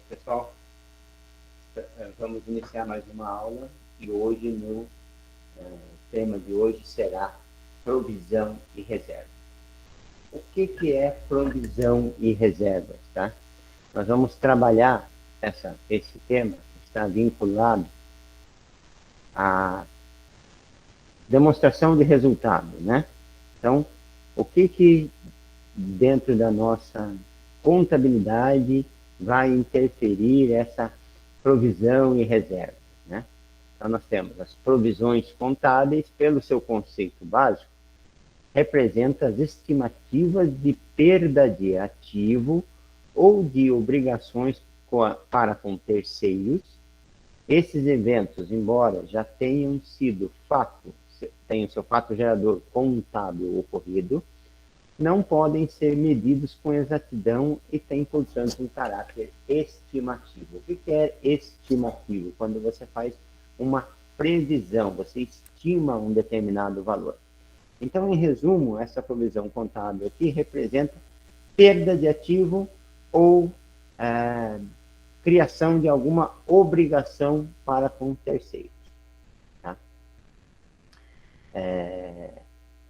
Pessoal, vamos iniciar mais uma aula e hoje no tema de hoje será provisão e reserva. O que é provisão e reservas, tá? Nós vamos trabalhar esse tema, está vinculado à demonstração de resultado, né? Então, o que dentro da nossa contabilidade vai interferir essa provisão e reserva, né? Então, nós temos as provisões contábeis, pelo seu conceito básico, representa as estimativas de perda de ativo ou de obrigações para com terceiros. Esses eventos, embora já tenham seu fato gerador contábil ocorrido, não podem ser medidos com exatidão e têm, portanto, um caráter estimativo. O que é estimativo? Quando você faz uma previsão, você estima um determinado valor. Então, em resumo, essa provisão contábil aqui representa perda de ativo ou criação de alguma obrigação para com terceiros. Tá?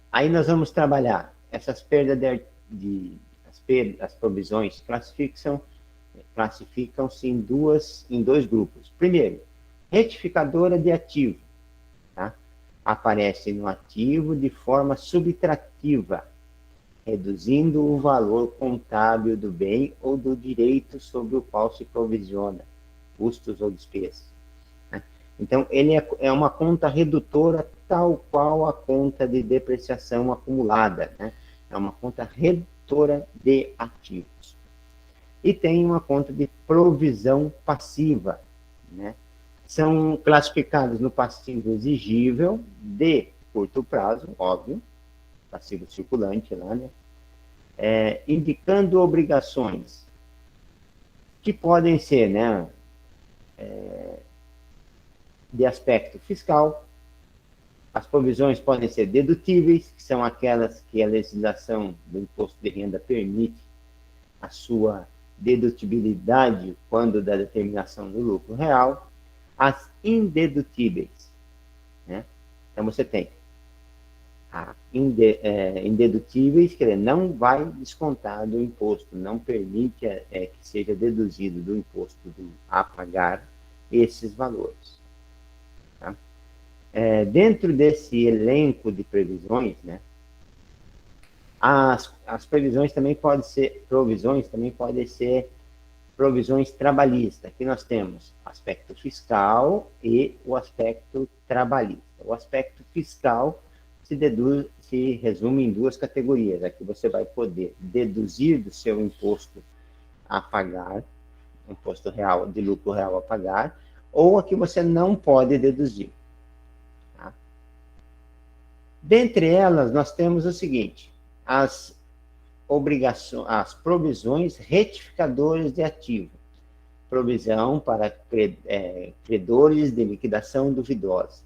Aí nós vamos trabalhar essas perdas as provisões classificam-se em dois grupos. Primeiro, retificadora de ativo. Tá? Aparece no ativo de forma subtrativa, reduzindo o valor contábil do bem ou do direito sobre o qual se provisiona, custos ou despesas. Então, ele é uma conta redutora tal qual a conta de depreciação acumulada, né? É uma conta redutora de ativos. E tem uma conta de provisão passiva, né? São classificados no passivo exigível de curto prazo, óbvio, passivo circulante lá, né? Indicando obrigações que podem ser, né, de aspecto fiscal. As provisões podem ser dedutíveis, que são aquelas que a legislação do imposto de renda permite a sua dedutibilidade quando da determinação do lucro real. As indedutíveis, né? Então, você tem indedutíveis, quer dizer, não vai descontar do imposto, não permite que seja deduzido do imposto a pagar esses valores. Tá? Dentro desse elenco de previsões, né, as previsões também podem ser provisões trabalhistas. Aqui nós temos o aspecto fiscal e o aspecto trabalhista. O aspecto fiscal se resume em duas categorias. Aqui você vai poder deduzir do seu imposto a pagar, imposto real, de lucro real a pagar, ou aqui você não pode deduzir. Tá? Dentre elas, nós temos o seguinte: as provisões retificadoras de ativo, provisão para credores de liquidação duvidosa.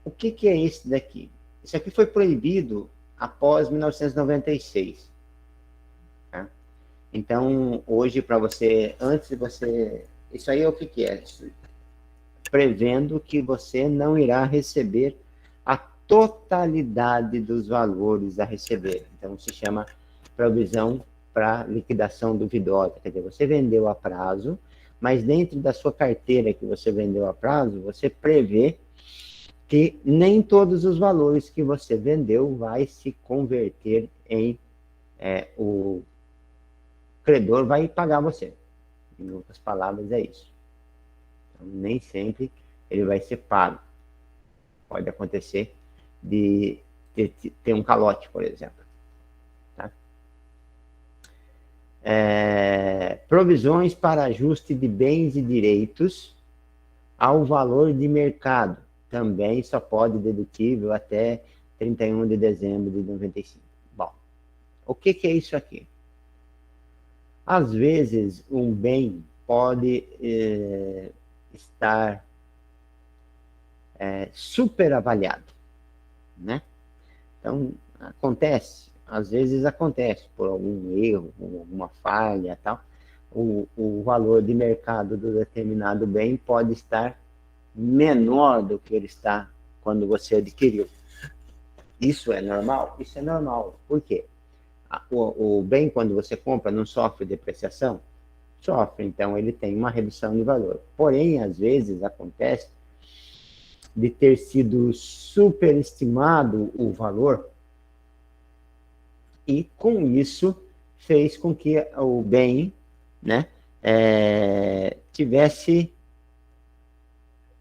O que é esse daqui? Isso aqui foi proibido após 1996. Tá? Então, hoje, para você, antes de você... Isso aí é o que é? Prevendo que você não irá receber a totalidade dos valores a receber. Então, se chama provisão para liquidação duvidosa. Quer dizer, você vendeu a prazo, mas dentro da sua carteira que você vendeu a prazo, você prevê que nem todos os valores que você vendeu vai se converter em... o credor vai pagar você. Em outras palavras, é isso. Então, nem sempre ele vai ser pago. Pode acontecer de ter um calote, por exemplo. Tá? Provisões para ajuste de bens e direitos ao valor de mercado. Também só pode dedutível até 31 de dezembro de 95. Bom, o que é isso aqui? Às vezes, um bem pode estar superavaliado, né? Então, às vezes acontece por algum erro, alguma falha, tal. o valor de mercado do determinado bem pode estar menor do que ele está quando você adquiriu. Isso é normal? Isso é normal. Por quê? O bem, quando você compra, não sofre depreciação? Sofre, então ele tem uma redução de valor. Porém, às vezes acontece de ter sido superestimado o valor e, com isso, fez com que o bem, né, tivesse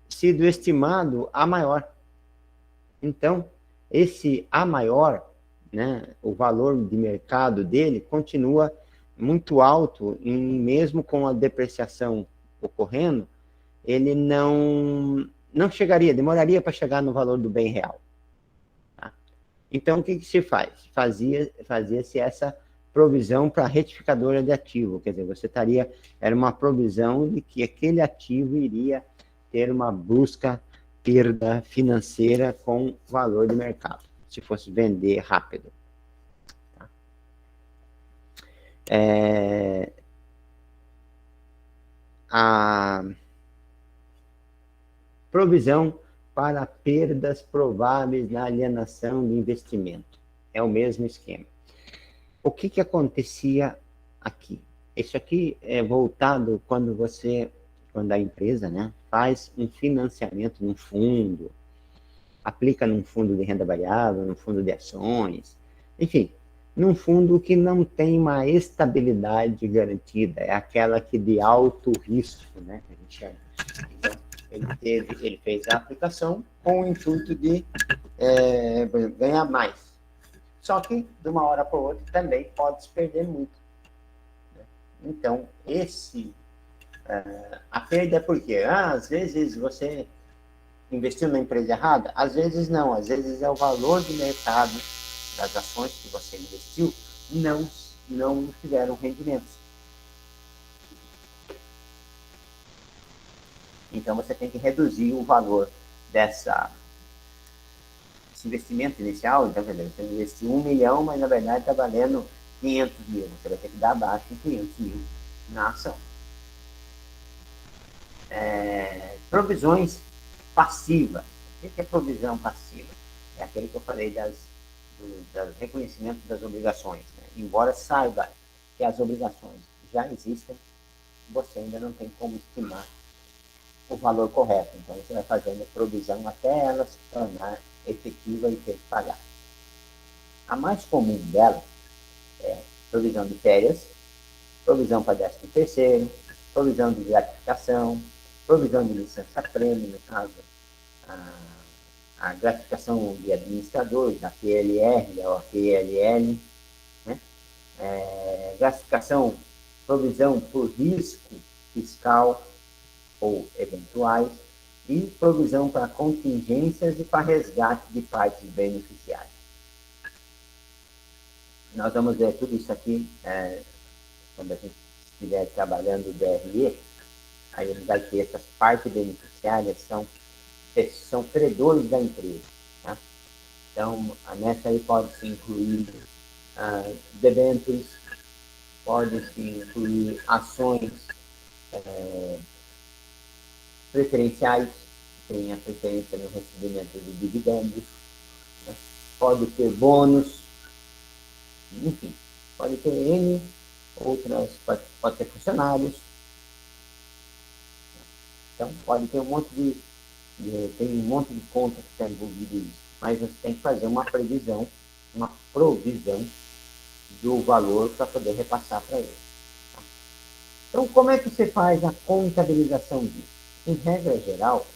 sido estimado a maior. Então, esse A maior, né, o valor de mercado dele continua muito alto, e mesmo com a depreciação ocorrendo, ele não chegaria, demoraria para chegar no valor do bem real. Tá? Então, o que se faz? Fazia-se essa provisão para retificadora de ativo, quer dizer, era uma provisão de que aquele ativo iria ter uma brusca perda financeira com valor de mercado, se fosse vender rápido. Tá? A provisão para perdas prováveis na alienação de investimento. É o mesmo esquema. O que acontecia aqui? Isso aqui é voltado quando a empresa, né, faz um financiamento num fundo, aplica num fundo de renda variável, num fundo de ações, enfim, num fundo que não tem uma estabilidade garantida, é aquela que de alto risco, né, que a gente chama. Então, ele fez a aplicação com o intuito de ganhar mais. Só que, de uma hora para outra, também pode se perder muito. Então, a perda é porque, às vezes você investiu na empresa errada? Às vezes não, às vezes é o valor de mercado das ações que você investiu não tiveram rendimentos. Então, você tem que reduzir o valor desse investimento inicial. Então, quer dizer, você investiu 1 milhão, mas na verdade está valendo 500 mil. Você vai ter que dar abaixo de 500 mil na ação. Provisões passivas. O que é provisão passiva? É aquele que eu falei do reconhecimento das obrigações. Né? Embora saiba que as obrigações já existem, você ainda não tem como estimar o valor correto. Então, você vai fazendo provisão até ela se tornar efetiva e ter que pagar. A mais comum dela é provisão de férias, provisão para 13º, provisão de gratificação, provisão de licença-prêmio, no caso, a gratificação de administradores, a PLR ou a PLL, né? Gratificação, provisão por risco fiscal ou eventuais, e provisão para contingências e para resgate de partes beneficiárias. Nós vamos ver tudo isso aqui quando a gente estiver trabalhando o DRE. Aí ele vai ter essas partes beneficiárias, são credores da empresa. Tá? Então, nessa aí pode-se incluir debêntures, pode-se incluir ações preferenciais, tem a preferência no recebimento de dividendos, né? Pode ter bônus, enfim, pode ter N outras, pode ter funcionários. Então, pode ter tem um monte de conta que está envolvido nisso, mas você tem que fazer uma provisão do valor para poder repassar para ele. Tá? Então, como é que você faz a contabilização disso? Em regra geral,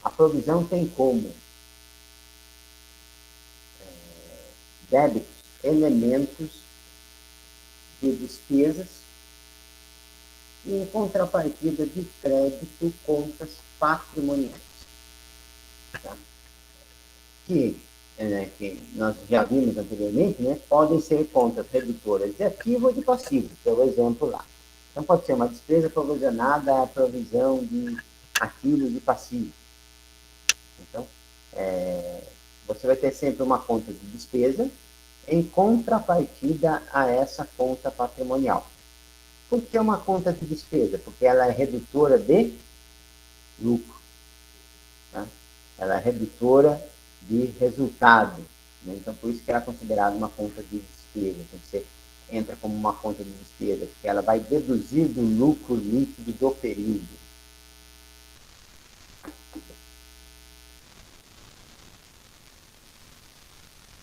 a provisão tem como débitos elementos de despesas e, em contrapartida, de crédito, contas patrimoniais. Tá? Que que nós já vimos anteriormente, né, podem ser contas redutoras de ativo ou de passivo, pelo exemplo lá. Então, pode ser uma despesa provisionada à provisão de ativos e passivos. Então, você vai ter sempre uma conta de despesa em contrapartida a essa conta patrimonial. Por que uma conta de despesa? Porque ela é redutora de lucro. Tá? Ela é redutora de resultado. Né? Então, por isso que ela é considerada uma conta de despesa. Então, você entra como uma conta de despesa, porque ela vai deduzir do lucro líquido do período.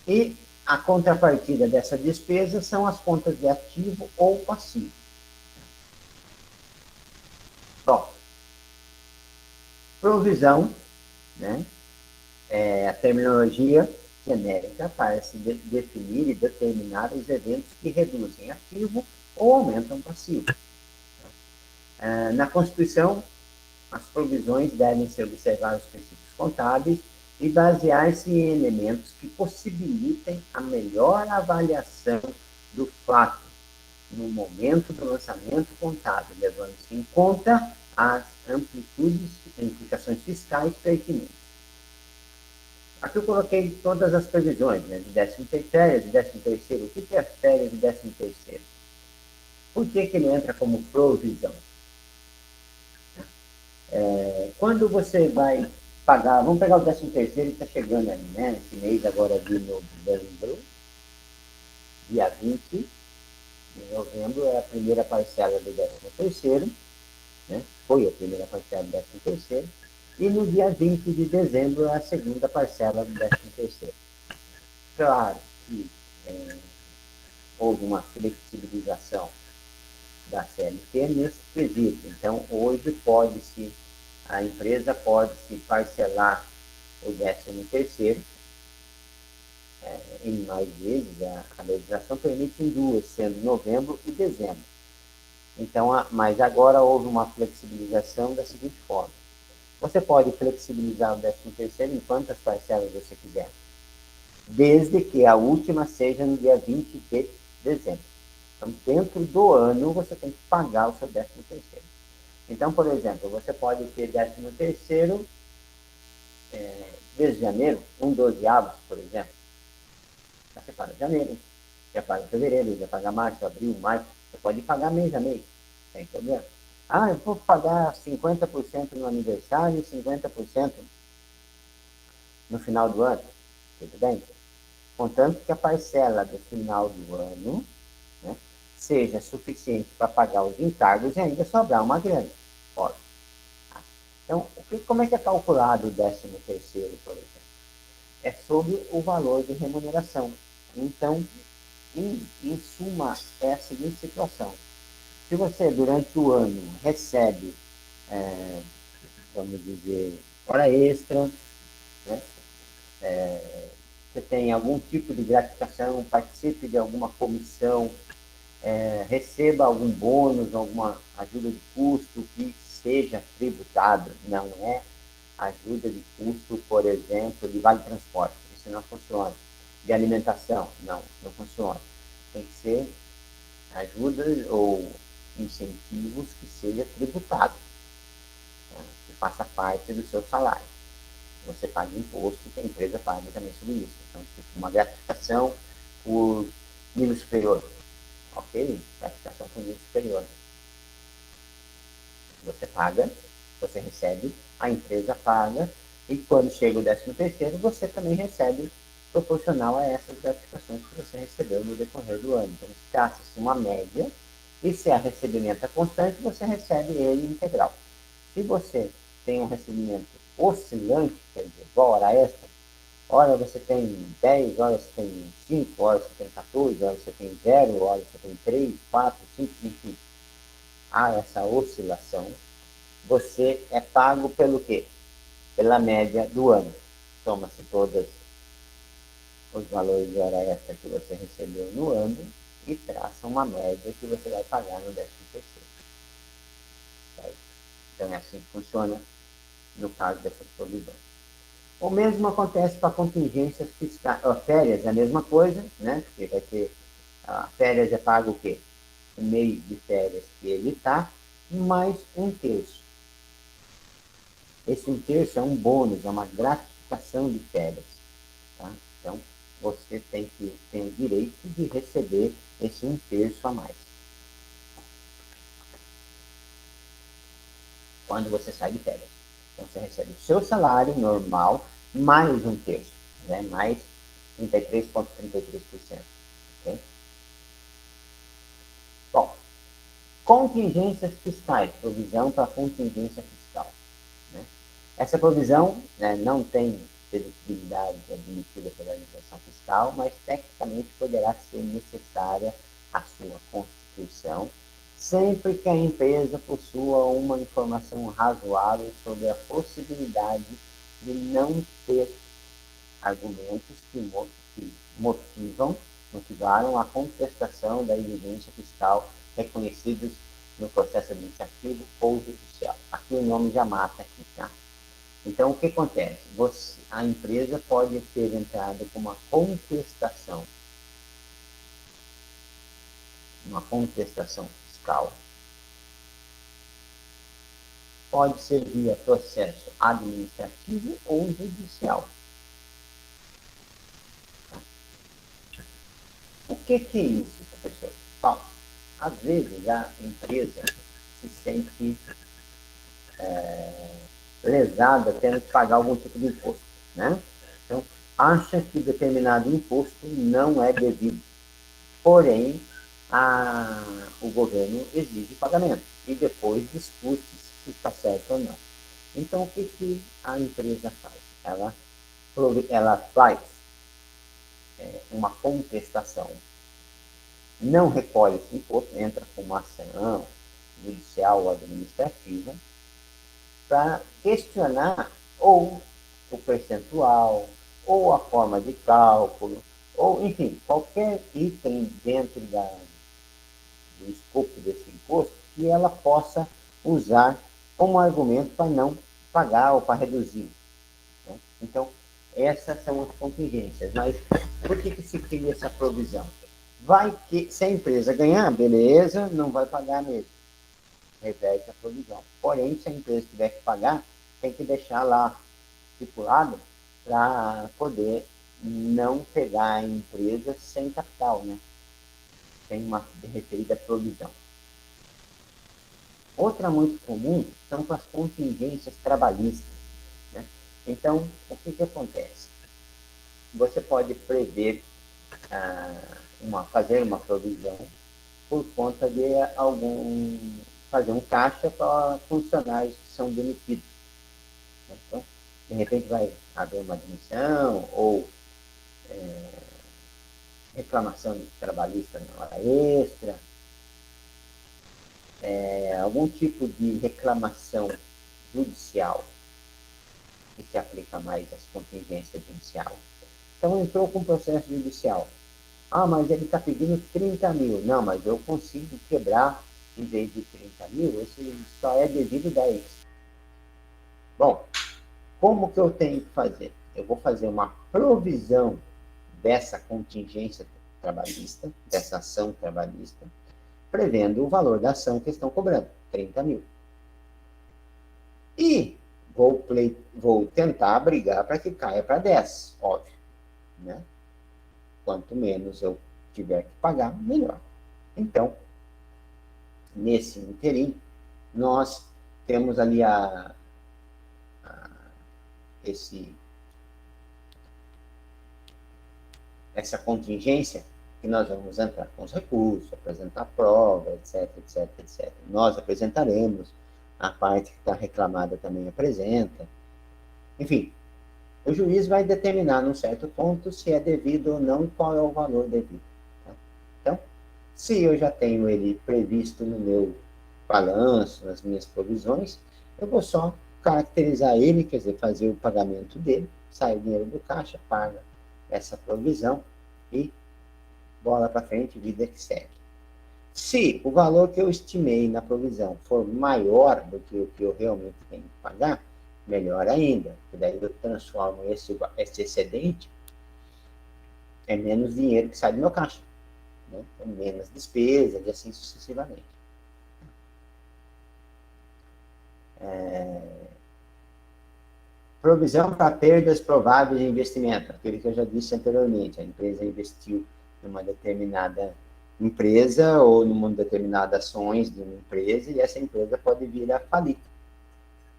E a contrapartida dessa despesa são as contas de ativo ou passivo. Bom, provisão, né? É a terminologia genérica para se definir e determinar os eventos que reduzem ativo ou aumentam passivo. Na Constituição, as provisões devem ser observar os princípios contábeis e basear-se em elementos que possibilitem a melhor avaliação do fato no momento do lançamento contábil, levando-se em conta as amplitudes e implicações fiscais pertinentes. Aqui eu coloquei todas as previsões, né, de 13º férias, de 13º. O que é férias de 13º? Por que ele entra como provisão? Quando você vai pagar, vamos pegar o 13º, ele está chegando aí, né? Esse mês agora de novembro, dia 20 de novembro é a primeira parcela do 13º, né? Foi a primeira parcela do 13º, e no dia 20 de dezembro é a segunda parcela do 13º. Claro que houve uma flexibilização da CLT nesse quesito. Então, hoje a empresa pode se parcelar o 13º em mais vezes. A legislação permite em duas, sendo novembro e dezembro. Então, mas agora houve uma flexibilização da seguinte forma. Você pode flexibilizar o 13º em quantas parcelas você quiser, desde que a última seja no dia 20 de dezembro. Então, dentro do ano, você tem que pagar o seu 13º. Então, por exemplo, você pode ter 13º desde janeiro, 1/12, por exemplo. Você paga janeiro, já paga fevereiro, já paga março, abril, maio. Você pode pagar mês a mês, sem problema. Ah, eu vou pagar 50% no aniversário e 50% no final do ano. Tudo bem? Contanto que a parcela do final do ano, né, seja suficiente para pagar os encargos e ainda sobrar uma grana. Pode. Então, como é que é calculado o 13º, por exemplo? É sobre o valor de remuneração. Então, em suma, é a seguinte situação. Se você, durante o ano, recebe, vamos dizer, hora extra, né? Você tem algum tipo de gratificação, participe de alguma comissão, receba algum bônus, alguma ajuda de custo que seja tributado, não é ajuda de custo, por exemplo, de vale transporte, isso não funciona. De alimentação, não funciona. Tem que ser ajudas ou incentivos que seja tributado, né? Que faça parte do seu salário. Você paga imposto, que a empresa paga também sobre isso. Então, tipo, uma gratificação por nível superior. Ok? Gratificação por nível superior. Você paga, você recebe, a empresa paga, e quando chega o 13º, você também recebe proporcional a essas gratificações que você recebeu no decorrer do ano. Então, se traça-se uma média, e se a recebimento é constante, você recebe ele integral. Se você tem um recebimento oscilante, quer dizer, igual hora extra, hora você tem 10, hora você tem 5, hora você tem 14, hora você tem 0, hora você tem 3, 4, 5, enfim. Há essa oscilação. Você é pago pelo quê? Pela média do ano. Soma-se todos os valores de hora extra que você recebeu no ano e traça uma média que você vai pagar no 13º. Certo? Então é assim que funciona no caso dessas provisões. O mesmo acontece para contingências fiscais. Férias é a mesma coisa, né? Porque vai ter. Férias é pago o quê? O mês de férias que ele está, mais um terço. Esse um terço é um bônus, é uma gratificação de férias. Tá? Então, você tem o direito de receber esse um terço a mais. Quando você sai de férias. Então, você recebe o seu salário normal, mais um terço, né? Mais 33,33%. Okay? Bom, contingências fiscais, provisão para contingência fiscal. Né? Essa provisão, né, não tem dedutibilidade admitida pela legislação fiscal, mas tecnicamente poderá ser necessária a sua constituição, sempre que a empresa possua uma informação razoável sobre a possibilidade de não ter argumentos que motivaram a contestação da exigência fiscal reconhecidos no processo administrativo ou judicial. Aqui o nome já mata aqui, tá? Então, o que acontece? A empresa pode ter entrado com uma contestação fiscal. Pode ser via processo administrativo ou judicial. O que é isso, professor? Bom, às vezes a empresa se sente lesada tendo que pagar algum tipo de imposto, né? Então, acha que determinado imposto não é devido. Porém, o governo exige pagamento e depois discute se está certo ou não. Então, o que a empresa faz? Ela faz uma contestação, não recolhe esse imposto, entra com uma ação judicial ou administrativa para questionar ou o percentual, ou a forma de cálculo, ou, enfim, qualquer item dentro do escopo desse imposto que ela possa usar como argumento para não pagar ou para reduzir. Né? Então, essas são as contingências. Mas por que se cria essa provisão? Vai que, se a empresa ganhar, beleza, não vai pagar mesmo. Reverte a provisão. Porém, se a empresa tiver que pagar, tem que deixar lá estipulado para poder não pegar a empresa sem capital, né? Sem uma referida provisão. Outra muito comum são com as contingências trabalhistas. Né? Então, o que acontece? Você pode prever, fazer uma provisão por conta de fazer um caixa para funcionários que são demitidos. Então, de repente vai haver uma demissão ou reclamação de trabalhista na hora extra, algum tipo de reclamação judicial que se aplica mais às contingências judiciais. Então, entrou com processo judicial. Mas ele está pedindo 30 mil. Não, mas eu consigo quebrar, em vez de 30 mil, esse só é devido 10. Bom, como que eu tenho que fazer? Eu vou fazer uma provisão dessa contingência trabalhista, dessa ação trabalhista, prevendo o valor da ação que estão cobrando, 30 mil. E vou tentar brigar para que caia para 10, óbvio. Né? Quanto menos eu tiver que pagar, melhor. Então, nesse interim, nós temos ali essa contingência que nós vamos entrar com os recursos, apresentar prova, etc, etc, etc. Nós apresentaremos, a parte que está reclamada também apresenta. Enfim, o juiz vai determinar, num certo ponto, se é devido ou não e qual é o valor devido. Tá? Então, se eu já tenho ele previsto no meu balanço, nas minhas provisões, eu vou só caracterizar ele, quer dizer, fazer o pagamento dele, sai o dinheiro do caixa, paga essa provisão e bola para frente, vida que segue. Se o valor que eu estimei na provisão for maior do que o que eu realmente tenho que pagar, melhor ainda, porque daí eu transformo esse excedente em menos dinheiro que sai do meu caixa, né? Então, menos despesas e assim sucessivamente. Provisão para perdas prováveis de investimento, aquele que eu já disse anteriormente, a empresa investiu numa determinada empresa ou numa determinada ações de uma empresa e essa empresa pode vir a falir,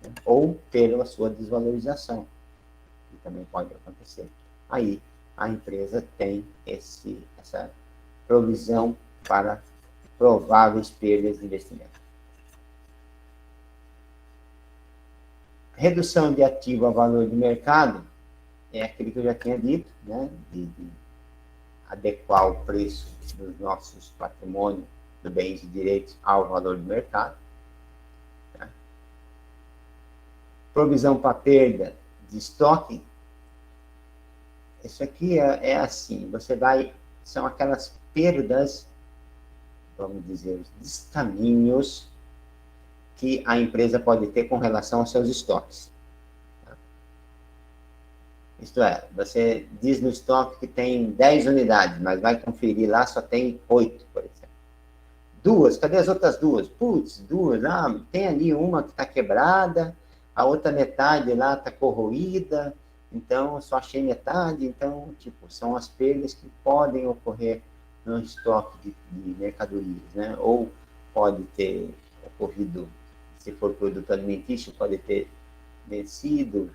né? Ou pela sua desvalorização, que também pode acontecer. Aí a empresa tem essa provisão para prováveis perdas de investimento. Redução de ativo a valor de mercado é aquilo que eu já tinha dito, né? De adequar o preço dos nossos patrimônios, de bens e direitos ao valor do mercado. Tá? Provisão para perda de estoque. Isso aqui é assim, são aquelas perdas, vamos dizer, os descaminhos que a empresa pode ter com relação aos seus estoques. Isto é, você diz no estoque que tem 10 unidades, mas vai conferir lá, só tem 8, por exemplo. 2, cadê as outras 2? Putz, 2, tem ali uma que está quebrada, a outra metade lá está corroída, então só achei metade, então, tipo, são as perdas que podem ocorrer no estoque de mercadorias, né? Ou pode ter ocorrido, se for produto alimentício, pode ter vencido,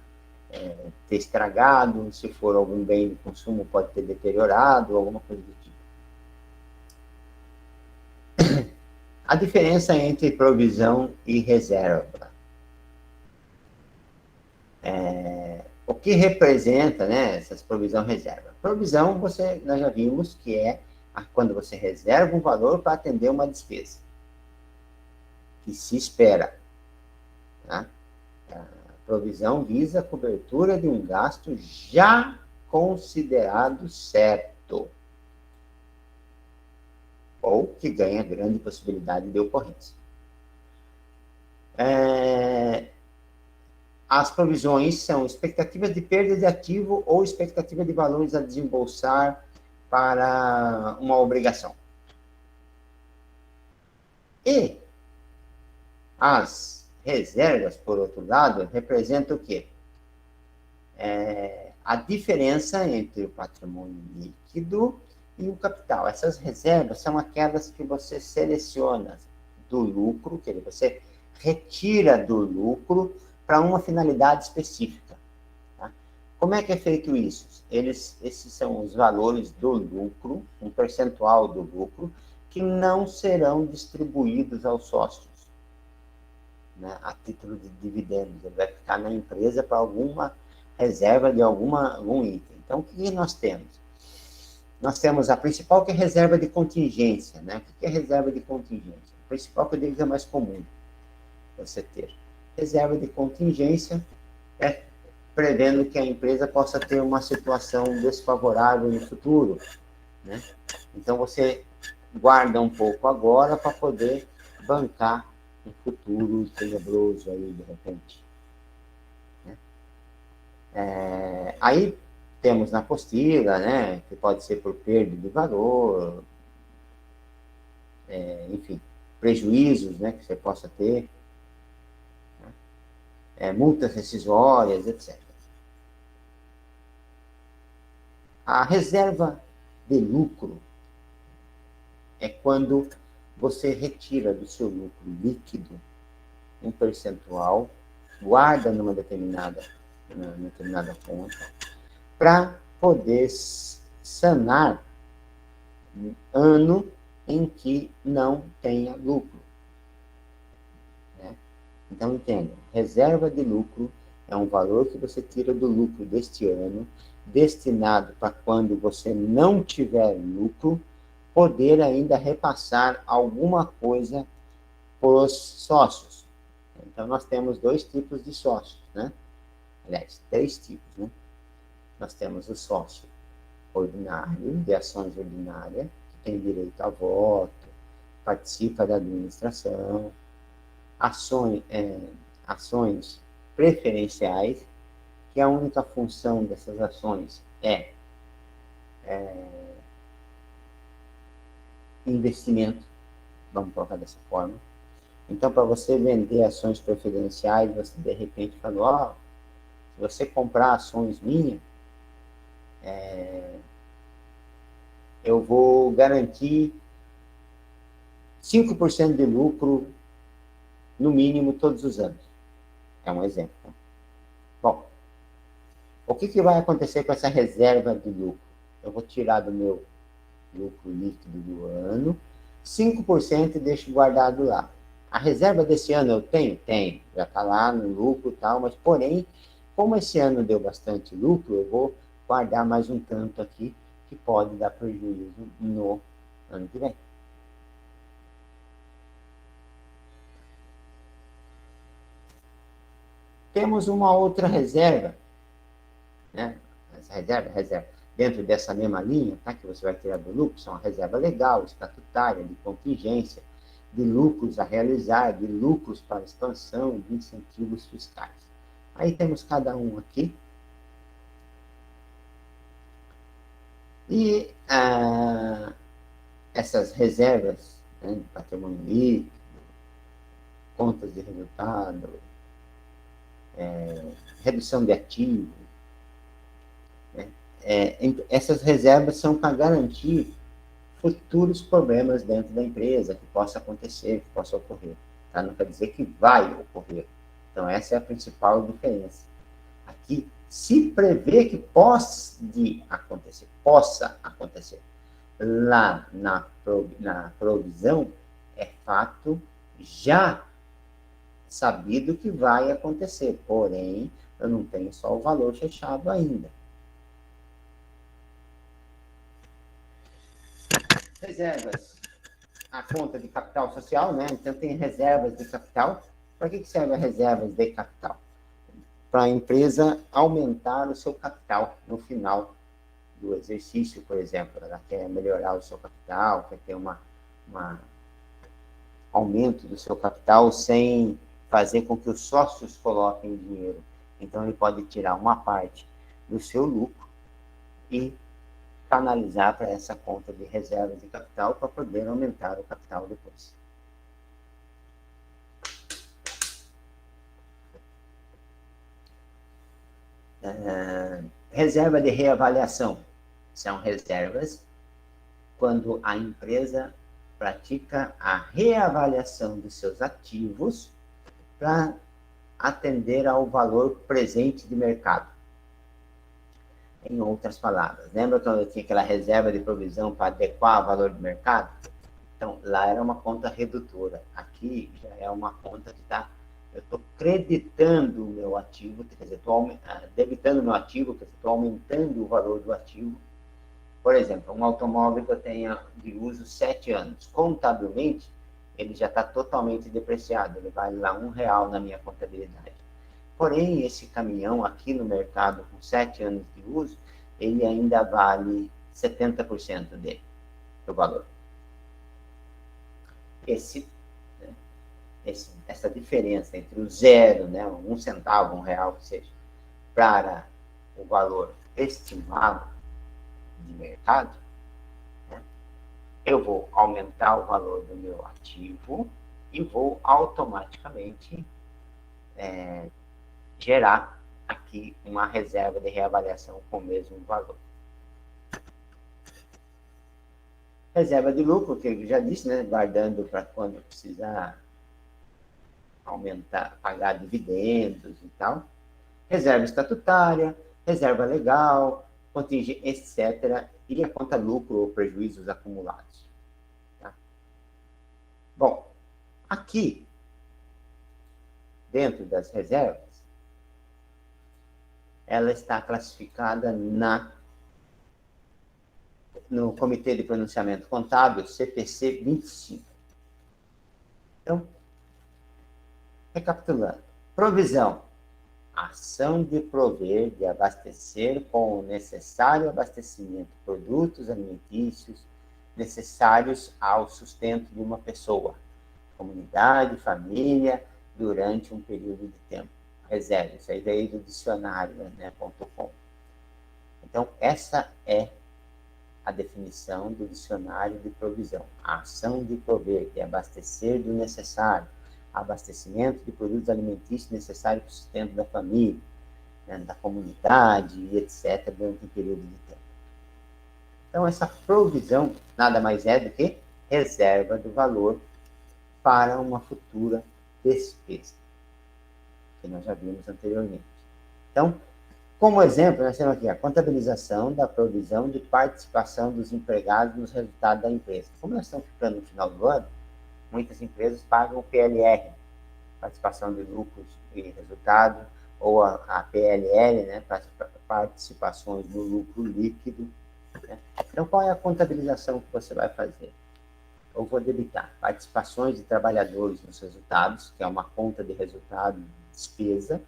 ter estragado, se for algum bem de consumo, pode ter deteriorado, alguma coisa do tipo. A diferença entre provisão e reserva. O que representa, né, essas provisão e reserva? Provisão, nós já vimos que é quando você reserva um valor para atender uma despesa que se espera. Tá? Provisão visa a cobertura de um gasto já considerado certo, ou que ganha grande possibilidade de ocorrência. As provisões são expectativas de perda de ativo ou expectativa de valores a desembolsar para uma obrigação. E as reservas, por outro lado, representam o quê? A diferença entre o patrimônio líquido e o capital. Essas reservas são aquelas que você seleciona do lucro, que você retira do lucro para uma finalidade específica. Tá? Como é que é feito isso? Esses são os valores do lucro, um percentual do lucro, que não serão distribuídos aos sócios, né, a título de dividendos. Ele vai ficar na empresa para alguma reserva de algum item. Então, o que nós temos? Nós temos a principal, que é reserva de contingência. Né? O que é reserva de contingência? O principal, que eu digo, é mais comum você ter. Reserva de contingência é prevendo que a empresa possa ter uma situação desfavorável no futuro. Né? Então, você guarda um pouco agora para poder bancar um futuro tenebroso aí, de repente. Né? Aí temos na apostila, né, que pode ser por perda de valor, enfim, prejuízos, né, que você possa ter, né, multas rescisórias, etc. A reserva de lucro é quando você retira do seu lucro líquido um percentual, guarda numa determinada conta, para poder sanar um ano em que não tenha lucro. Né? Então, entenda, reserva de lucro é um valor que você tira do lucro deste ano, destinado para quando você não tiver lucro, poder ainda repassar alguma coisa para os sócios. Então, nós temos 2 tipos de sócios, né? Aliás, 3 tipos, né? Nós temos o sócio ordinário, de ações ordinárias, que tem direito a voto, participa da administração, ações preferenciais, que a única função dessas ações é investimento, vamos colocar dessa forma. Então, para você vender ações preferenciais, você de repente falou, ó, se você comprar ações minhas, eu vou garantir 5% de lucro, no mínimo, todos os anos. É um exemplo. Bom, o que vai acontecer com essa reserva de lucro? Eu vou tirar do meu lucro líquido do ano, 5% e deixo guardado lá. A reserva desse ano eu tenho? Tenho. Já está lá no lucro e tal, mas, porém, como esse ano deu bastante lucro, eu vou guardar mais um tanto aqui, que pode dar prejuízo no ano que vem. Temos uma outra reserva, né? Essa reserva, dentro dessa mesma linha, tá? Que você vai tirar do lucro, são a reserva legal, estatutária, de contingência, de lucros a realizar, de lucros para expansão, de incentivos fiscais. Aí temos cada um aqui. E essas reservas, né, de patrimônio líquido, contas de resultado, redução de ativo, né, essas reservas são para garantir futuros problemas dentro da empresa que possa acontecer, que possa ocorrer. Tá? Não quer dizer que vai ocorrer. Então, essa é a principal diferença. Aqui, se prevê que possa acontecer. Lá na provisão, é fato já sabido que vai acontecer, porém, eu não tenho só o valor fechado ainda. Reservas. A conta de capital social, né? Então, tem reservas de capital. Para que serve a reservas de capital? Para a empresa aumentar o seu capital no final do exercício, por exemplo. Ela quer melhorar o seu capital, quer ter um aumento do seu capital sem fazer com que os sócios coloquem dinheiro. Então, ele pode tirar uma parte do seu lucro e canalizar para essa conta de reservas de capital para poder aumentar o capital depois. Reserva de reavaliação. São reservas quando a empresa pratica a reavaliação dos seus ativos para atender ao valor presente de mercado. Em outras palavras, lembra quando eu tinha aquela reserva de provisão para adequar o valor de mercado? Então, lá era uma conta redutora. Aqui já é uma conta que eu estou creditando o meu ativo, quer dizer, estou debitando o meu ativo, quer dizer, estou aumentando o valor do ativo. Por exemplo, um automóvel que eu tenha de uso 7 anos, contabilmente, ele já está totalmente depreciado, ele vale lá R$1 na minha contabilidade. Porém, esse caminhão aqui no mercado, com 7 anos de uso, ele ainda vale 70% dele, do valor. Essa diferença entre o zero, né, R$1, R$1, que seja, para o valor estimado de mercado, né, eu vou aumentar o valor do meu ativo e vou automaticamente gerar aqui uma reserva de reavaliação com o mesmo valor. Reserva de lucro, que eu já disse, né, guardando para quando precisar aumentar, pagar dividendos e tal. Reserva estatutária, reserva legal, contingente, etc. E a conta lucro ou prejuízos acumulados. Tá? Bom, aqui, dentro das reservas, ela está classificada no Comitê de Pronunciamento Contábil, CPC 25. Então, recapitulando. Provisão. Ação de prover, de abastecer com o necessário abastecimento de produtos alimentícios necessários ao sustento de uma pessoa, comunidade, família, durante um período de tempo. reserva. Isso aí veio do dicionário, né, .com. Então, essa é a definição do dicionário de provisão. A ação de prover, que é abastecer do necessário, abastecimento de produtos alimentícios necessários para o sustento da família, né, da comunidade e etc., durante um período de tempo. Então, essa provisão nada mais é do que reserva do valor para uma futura despesa, que nós já vimos anteriormente. Então, como exemplo, nós temos aqui a contabilização da provisão de participação dos empregados nos resultados da empresa. Como nós estamos ficando no final do ano, muitas empresas pagam o PLR, participação de lucros e resultado, ou a PLL, né, participações no lucro líquido. Né? Então, qual é a contabilização que você vai fazer? Eu vou debitar participações de trabalhadores nos resultados, que é uma conta de resultado, despesa,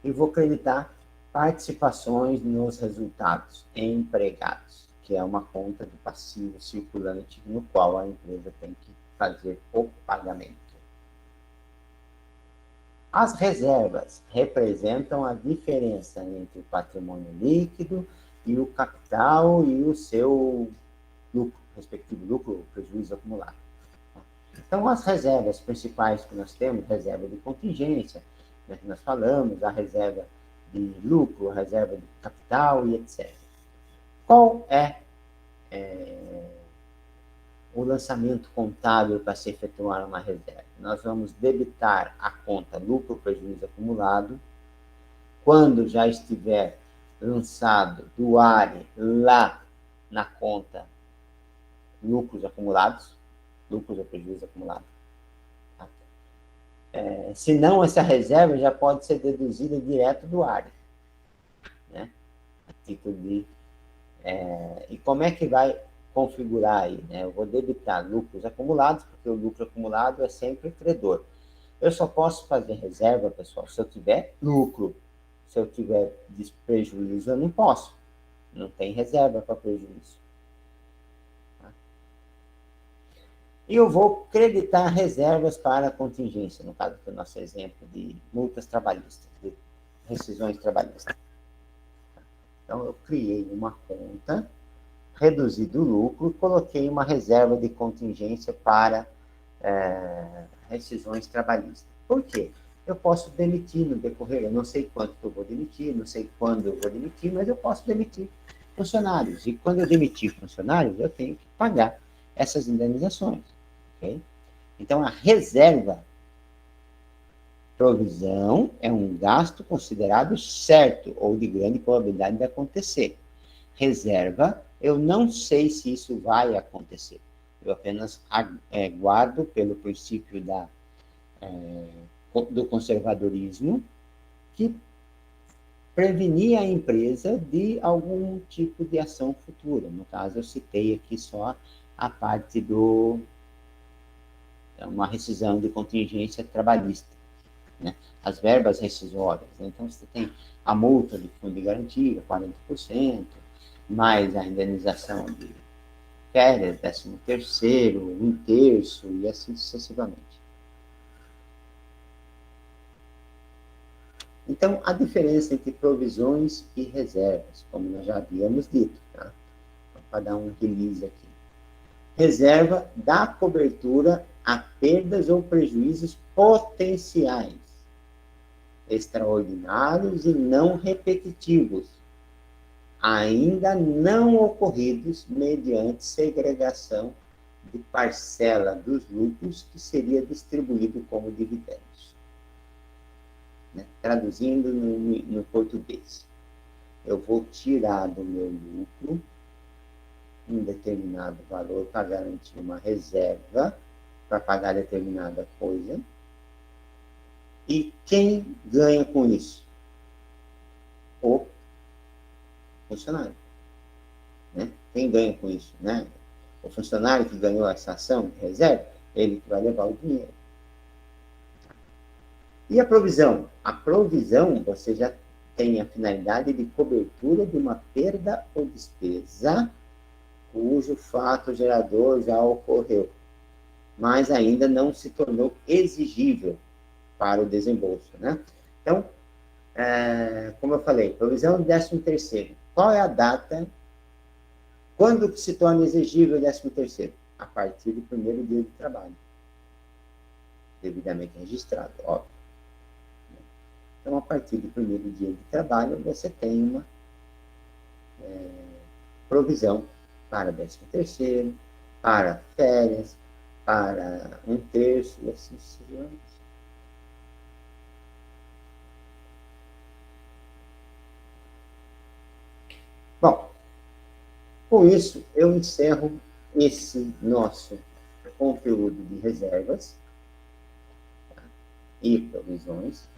e vou creditar participações nos resultados empregados, que é uma conta de passivo circulante no qual a empresa tem que fazer o pagamento. As reservas representam a diferença entre o patrimônio líquido e o capital e o seu lucro, respectivo lucro ou prejuízo acumulado. Então, as reservas principais que nós temos, reserva de contingência, né, que nós falamos, a reserva de lucro, a reserva de capital e etc. Qual é o lançamento contábil para se efetuar uma reserva? Nós vamos debitar a conta lucro ou prejuízo acumulado quando já estiver lançado do ARE lá na conta lucros acumulados, lucros ou prejuízo acumulado. Se não, essa reserva já pode ser deduzida direto do ARE, né? A título de... e como é que vai configurar aí, né? Eu vou debitar lucros acumulados, porque o lucro acumulado é sempre credor. Eu só posso fazer reserva, pessoal, se eu tiver lucro. Se eu tiver prejuízo, eu não posso. Não tem reserva para prejuízo. E eu vou creditar reservas para contingência, no caso do nosso exemplo de multas trabalhistas, de rescisões trabalhistas. Então, eu criei uma conta, reduzi do lucro, coloquei uma reserva de contingência para rescisões trabalhistas. Por quê? Eu posso demitir no decorrer, eu não sei quanto eu vou demitir, não sei quando eu vou demitir, mas eu posso demitir funcionários. E quando eu demitir funcionários, eu tenho que pagar essas indenizações. Okay? Então, a reserva, provisão, é um gasto considerado certo ou de grande probabilidade de acontecer. Reserva, eu não sei se isso vai acontecer. Eu apenas guardo pelo princípio do conservadorismo, que prevenir a empresa de algum tipo de ação futura. No caso, eu citei aqui só a parte uma rescisão de contingência trabalhista, né? As verbas rescisórias. Né? Então, você tem a multa de fundo de garantia, 40%, mais a indenização de férias, 13º, 1/3, e assim sucessivamente. Então, a diferença entre provisões e reservas, como nós já havíamos dito, tá? Para dar um release aqui. Reserva dá cobertura a perdas ou prejuízos potenciais, extraordinários e não repetitivos, ainda não ocorridos mediante segregação de parcela dos lucros que seria distribuído como dividendos. Né? Traduzindo no português, eu vou tirar do meu lucro um determinado valor para garantir uma reserva para pagar determinada coisa. E quem ganha com isso? O funcionário. Né? Quem ganha com isso? Né? O funcionário que ganhou essa ação de reserva, ele que vai levar o dinheiro. E a provisão? A provisão, você já tem a finalidade de cobertura de uma perda ou despesa cujo fato gerador já ocorreu, mas ainda não se tornou exigível para o desembolso, né? Então, como eu falei, provisão do 13º. Qual é a data? Quando que se torna exigível o 13º? A partir do primeiro dia de trabalho. Devidamente registrado, óbvio. Então, a partir do primeiro dia de trabalho, você tem uma provisão para 13º, para férias, para 1/3 e assim sucessivamente. Bom, com isso, eu encerro esse nosso conteúdo de reservas, tá, e provisões.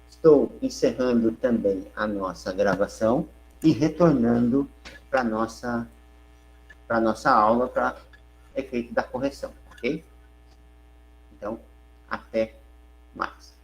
Estou encerrando também a nossa gravação e retornando para a nossa aula para efeito da correção, ok? Então, até mais.